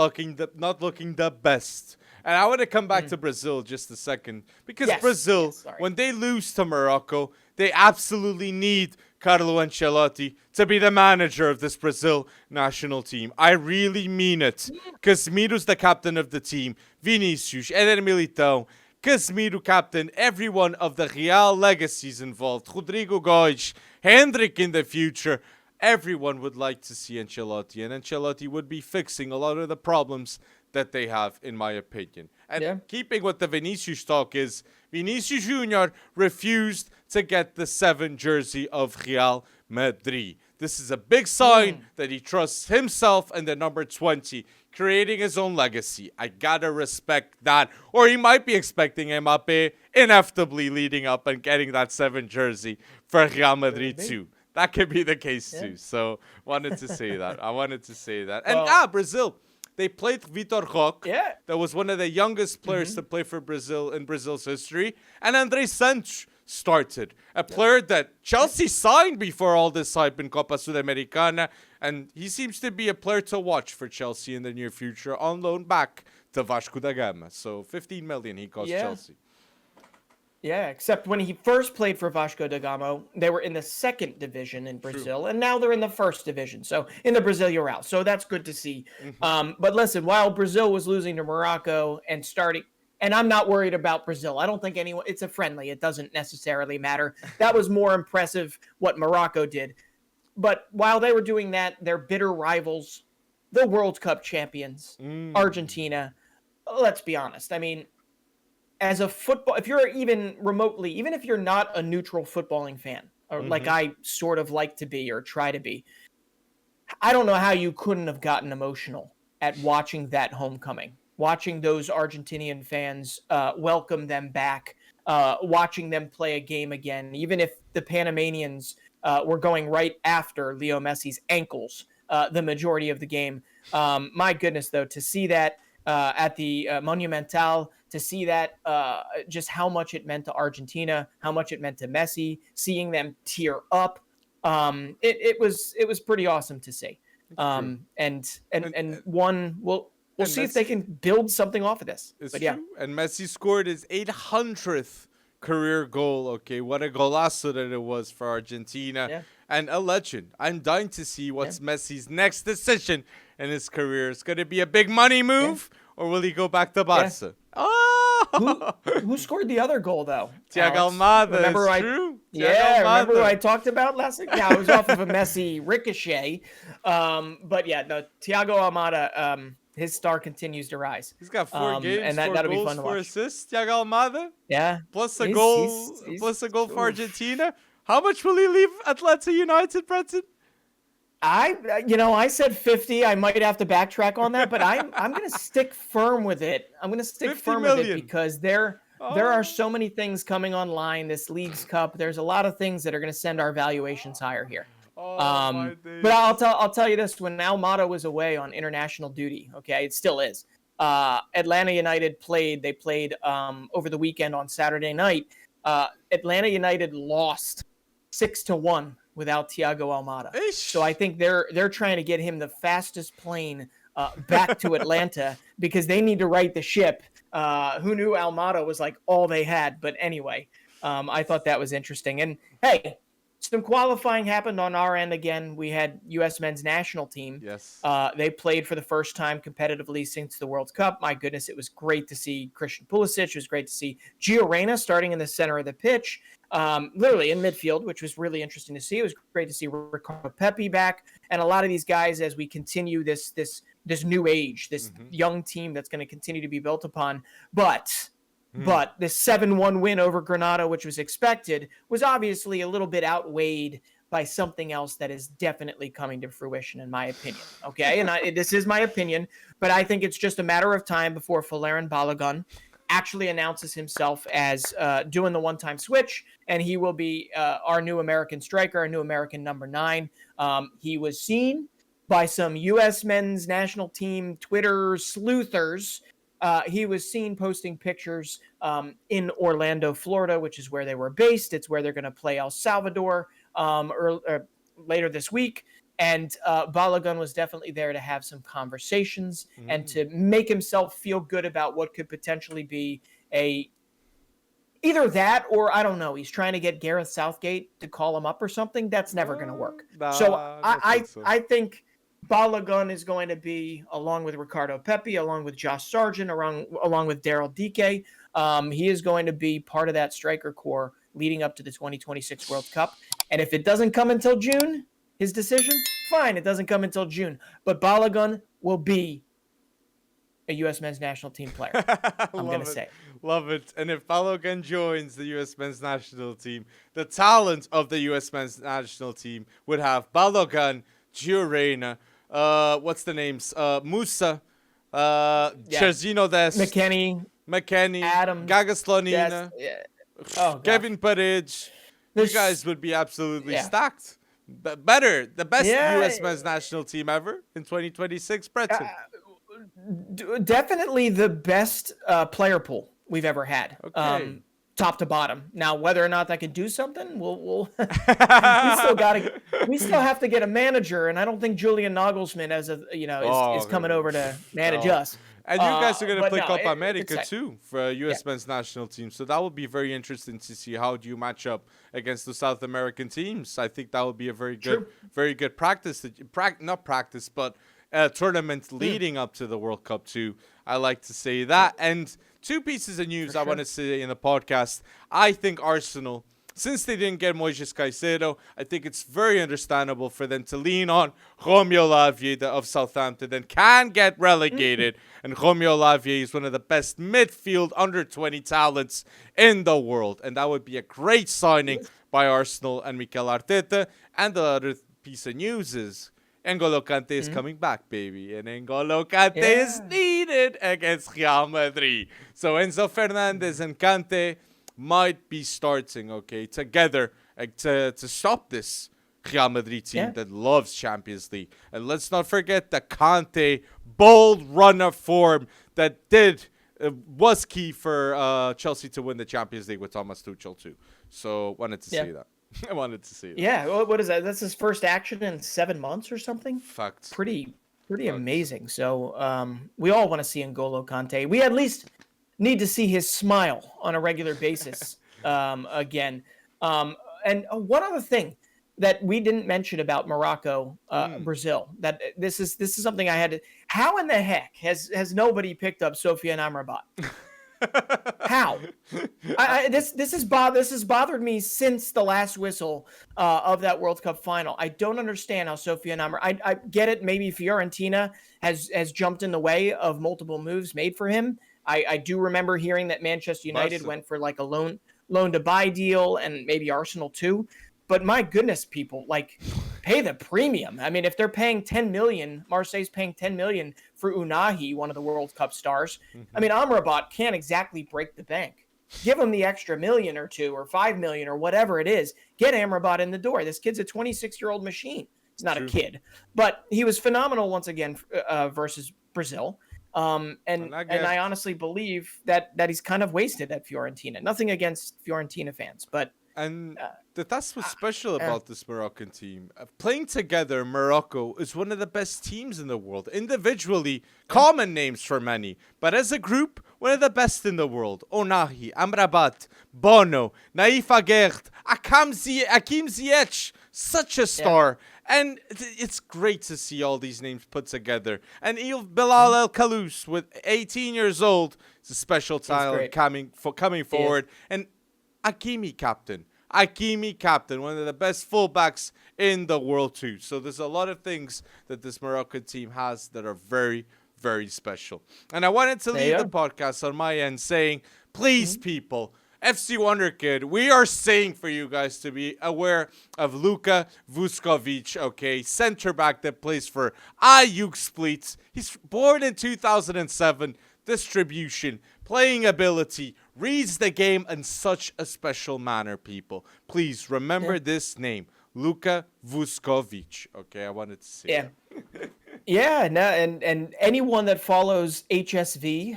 not looking the best. And I want to come back to Brazil just a second. Because Brazil, when they lose to Morocco, they absolutely need Carlo Ancelotti to be the manager of this Brazil national team. I really mean it. Casemiro's the captain of the team. Vinicius, Eder Militão, Casemiro captain, everyone of the Real legacies involved. Rodrigo Goes, Hendrick in the future. Everyone would like to see Ancelotti, and Ancelotti would be fixing a lot of the problems that they have, in my opinion. And keeping what the Vinicius talk is, Vinicius Jr. refused to get the 7 jersey of Real Madrid. This is a big sign that he trusts himself and the number 20, creating his own legacy. I gotta respect that. Or he might be expecting Mbappé inevitably leading up and getting that 7 jersey for Real Madrid too. That could be the case too. So wanted to say that. I wanted to say that. And Brazil. They played Vitor Roque. Yeah. That was one of the youngest players to play for Brazil in Brazil's history. And André Santos started. A player that Chelsea signed before all this hype in Copa Sudamericana. And he seems to be a player to watch for Chelsea in the near future on loan back to Vasco da Gama. So 15 million he cost Chelsea. Yeah, except when he first played for Vasco da Gama, they were in the 2nd division in Brazil, and now they're in the 1st division. So in the Brazilian, so that's good to see. But listen, while Brazil was losing to Morocco and starting, and I'm not worried about Brazil. I don't think anyone. It's a friendly. It doesn't necessarily matter. That was more impressive what Morocco did. But while they were doing that, their bitter rivals, the World Cup champions, Argentina. Let's be honest. I mean, as a football, if you're even remotely, even if you're not a neutral footballing fan, or like I sort of like to be or try to be, I don't know how you couldn't have gotten emotional at watching that homecoming, watching those Argentinian fans welcome them back, watching them play a game again, even if the Panamanians were going right after Leo Messi's ankles the majority of the game. My goodness, though, to see that at the Monumental, to see that just how much it meant to Argentina, how much it meant to Messi, seeing them tear up. It was pretty awesome to see. And we'll see if they can build something off of this. It's true. And Messi scored his 800th career goal. Okay, what a golazo that it was for Argentina. Yeah. And a legend. I'm dying to see what's Messi's next decision in his career. It's going to be a big money move, or will he go back to Barca? Yeah. Oh! Who scored the other goal, though? Thiago Almada. Remember true. Remember who I talked about last week? Yeah, it was off of a Messi ricochet. But yeah, no, Thiago Almada, his star continues to rise. He's got 4 games, and 4 that'll goals, be fun to 4 watch. assists. Thiago Almada. Yeah. Plus a goal for Argentina. How much will he leave Atlanta United, Brenton? I said 50. I might have to backtrack on that, but I'm going to stick firm with it. I'm going to stick firm with it because there are so many things coming online. This Leagues Cup. There's a lot of things that are going to send our valuations higher here. But I'll tell you this: when Almada was away on international duty, okay, it still is. Atlanta United played. They played over the weekend on Saturday night. Atlanta United lost 6-1 without Thiago Almada. So I think they're trying to get him the fastest plane back to Atlanta because they need to right the ship. Who knew Almada was like all they had? But anyway, I thought that was interesting. And hey, some qualifying happened on our end again. We had U.S. men's national team. Yes. They played for the first time competitively since the World Cup. My goodness, it was great to see Christian Pulisic. It was great to see Gio Reyna starting in the center of the pitch, literally in midfield, which was really interesting to see. It was great to see Ricardo Pepi back, and a lot of these guys as we continue this new age, this young team that's going to continue to be built upon. But But the 7-1 win over Granada, which was expected, was obviously a little bit outweighed by something else that is definitely coming to fruition, in my opinion. Okay, and this is my opinion, but I think it's just a matter of time before Valérien Balogun actually announces himself as doing the one-time switch, and he will be our new American striker, our new American number 9. He was seen by some U.S. men's national team Twitter sleuthers. He was seen posting pictures in Orlando, Florida, which is where they were based. It's where they're going to play El Salvador later this week. And Balogun was definitely there to have some conversations and to make himself feel good about what could potentially be either that or, I don't know, he's trying to get Gareth Southgate to call him up or something. That's never going to work. I think Balogun is going to be, along with Ricardo Pepi, along with Josh Sargent, along with Daryl Dike, he is going to be part of that striker core leading up to the 2026 World Cup. And if it doesn't come until June, his decision, fine, it doesn't come until June. But Balogun will be a U.S. men's national team player. I'm going to say. Love it. And if Balogun joins the U.S. men's national team, the talent of the U.S. men's national team would have Balogun, Gio Reyna, what's the names? Musa, Cerzino Dest, McKennie, Adams, Gaga Slonina, Kevin Paredes. You guys would be absolutely stacked. Better, the best U.S. men's national team ever in 2026, Breton. Definitely the best player pool we've ever had. Okay. Top to bottom. Now, whether or not that could do something, we'll we still have to get a manager, and I don't think Julian Nagelsmann is coming over to manage us. And you guys are going to play Copa America exciting. too for U.S. men's national team. So that would be very interesting to see how do you match up against the South American teams. I think that would be a very good practice. Not practice, but tournament leading up to the World Cup too. I like to say that. And 2 pieces of news I want to say in the podcast. I think Arsenal, since they didn't get Moises Caicedo, I think it's very understandable for them to lean on Romeo Lavia of Southampton and can get relegated. And Romeo Lavia is one of the best midfield under-20 talents in the world. And that would be a great signing by Arsenal and Mikel Arteta. And the other piece of news is N'Golo Kanté is coming back, baby. And N'Golo Kanté is needed against Real Madrid. So Enzo Fernandez and Kanté might be starting, together to stop this Real Madrid team that loves Champions League. And let's not forget the Kanté bold runner form that was key for Chelsea to win the Champions League with Thomas Tuchel too. So wanted to see that. I wanted to see that. Yeah, what is that? That's his first action in 7 months or something? Facts. Pretty amazing. So we all want to see N'Golo Kanté. We at least need to see his smile on a regular basis again. And one other thing that we didn't mention about Morocco, Brazil, that this is something I had to. How in the heck has nobody picked up Sofiane Amrabat? How? This has bothered me since the last whistle of that World Cup final. I don't understand how Sofiane Amrabat. I get it. Maybe Fiorentina has jumped in the way of multiple moves made for him. I do remember hearing that Manchester United went for like a loan to buy deal, and maybe Arsenal too. But my goodness, people, pay the premium. I mean, if they're paying 10 million, Marseille's paying 10 million for Unahi, one of the World Cup stars. I mean, Amrabat can't exactly break the bank. Give him the extra $1 million or $2 million or $5 million or whatever it is. Get Amrabat in the door. This kid's a 26-year-old machine. He's not a kid, but he was phenomenal once again versus Brazil. And I honestly believe that he's kind of wasted at Fiorentina. Nothing against Fiorentina fans, but. And that's what's special about this Moroccan team. Playing together, Morocco is one of the best teams in the world. Individually, common names for many. But as a group, one of the best in the world. Onahi, Amrabat, Bono, Naif Aguerd, Hakim Ziyech, such a star. And it's great to see all these names put together. And Bilal El Khalous, with 18 years old, is a special talent coming forward. And Hakimi captain, one of the best fullbacks in the world too. So there's a lot of things that this Moroccan team has that are very, very special. And I wanted to leave the podcast on my end saying, please, people, FC Wonderkid, we are saying for you guys to be aware of Luka Vušković, okay, center back that plays for Ajax Split. He's born in 2007. Distribution, playing ability, reads the game in such a special manner, people. Please remember this name, Luka Vušković. Okay, I wanted to say that. Yeah, no, and anyone that follows HSV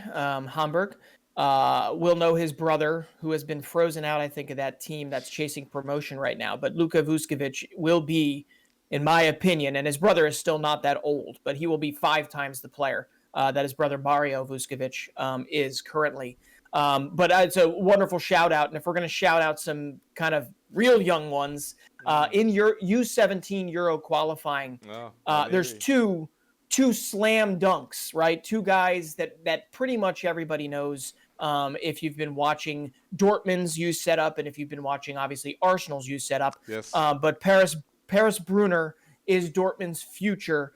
Hamburg will know his brother, who has been frozen out, I think, of that team that's chasing promotion right now. But Luka Vušković will be, in my opinion, and his brother is still not that old, but he will be 5 times the player that his brother Mario Vušković is currently. But it's a wonderful shout out. And if we're going to shout out some kind of real young ones, in your U17 Euro qualifying, there's two slam dunks, right? 2 guys that pretty much everybody knows. If you've been watching Dortmund's youth setup, and if you've been watching, obviously, Arsenal's youth setup. Yes. But Paris Brunner is Dortmund's future.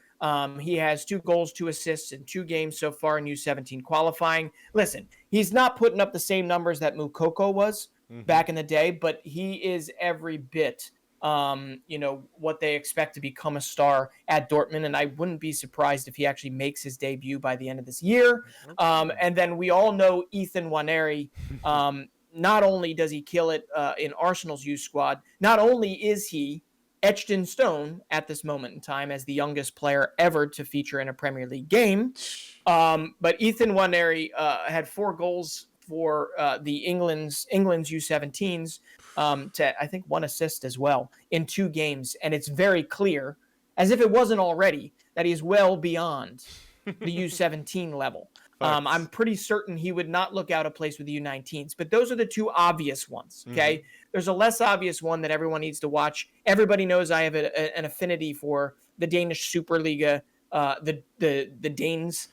He has 2 goals, 2 assists in 2 games so far in U17 qualifying. Listen, he's not putting up the same numbers that Moukoko was back in the day, but he is every bit, what they expect to become a star at Dortmund. And I wouldn't be surprised if he actually makes his debut by the end of this year. And then we all know Ethan Nwaneri. Not only does he kill it in Arsenal's youth squad, not only is he etched in stone at this moment in time as the youngest player ever to feature in a Premier League game. But Ethan Nwaneri had 4 goals for the England's U17s, to I think 1 assist as well in 2 games. And it's very clear, as if it wasn't already, that he's well beyond the U17 level. I'm pretty certain he would not look out of place with the U19s, but those are the 2 obvious ones. Okay. There's a less obvious one that everyone needs to watch. Everybody knows I have an affinity for the Danish Superliga, the Danes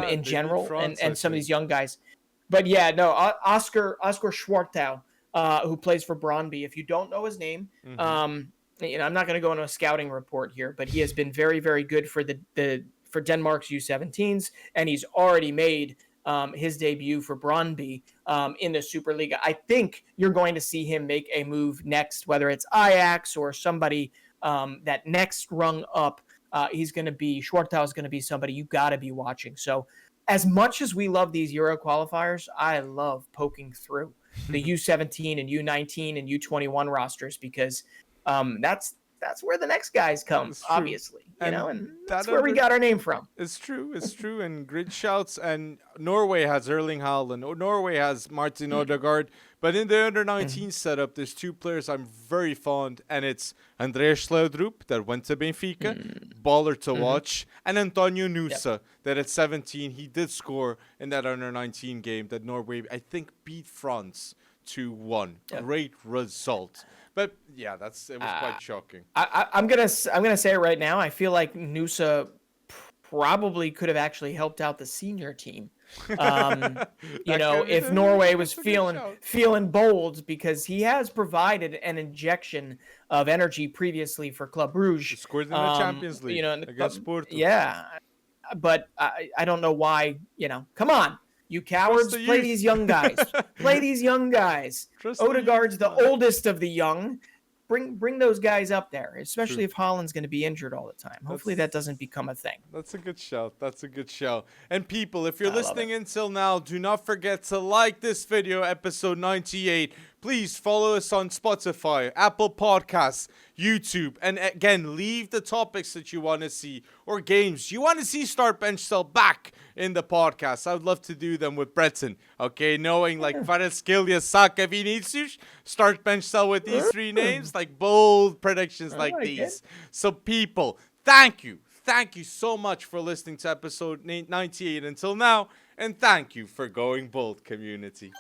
in general, France, and some of these young guys. But yeah, no, Oscar Schwartau, who plays for Brøndby. If you don't know his name, I'm not going to go into a scouting report here, but he has been very, very good for for Denmark's U17s, and he's already made his debut for Brøndby in the Superliga. I think you're going to see him make a move next, whether it's Ajax or somebody that next rung up. Schwartau is going to be somebody you got to be watching. So as much as we love these Euro qualifiers, I love poking through the U17 and U19 and U21 rosters, because that's where the next guys come, obviously, and that's where we got our name from. It's true. And great shouts. And Norway has Erling Haaland. Norway has Martin Odegaard. But in the under-19 setup, there's 2 players I'm very fond, and it's Andreas Sleudrup, that went to Benfica, baller to watch, and Antonio Nusa, that at 17, he did score in that under-19 game that Norway, I think, beat France 2-1. Great result. But yeah, it was quite shocking. I'm gonna say it right now. I feel like Nusa probably could have actually helped out the senior team. If Norway was feeling bold, because he has provided an injection of energy previously for Club Brugge. He scored in the Champions League against Porto. Yeah, but I don't know why. Come on. You cowards, play these young guys. Play these young guys. Odegaard's the oldest of the young. Bring those guys up there, especially if Haaland's going to be injured all the time. Hopefully that doesn't become a thing. That's a good shout. And people, if you're listening until now, do not forget to like this video, episode 98. Please follow us on Spotify, Apple Podcasts, YouTube. And again, leave the topics that you want to see or games you want to see Start Bench Sell back in the podcast. I would love to do them with Breton. Okay, knowing like Kvaratskhelia, Saka, Vinicius, Start Bench Sell with these 3 names, like bold predictions like these. So people, thank you. Thank you so much for listening to episode 98 until now. And thank you for going bold, community.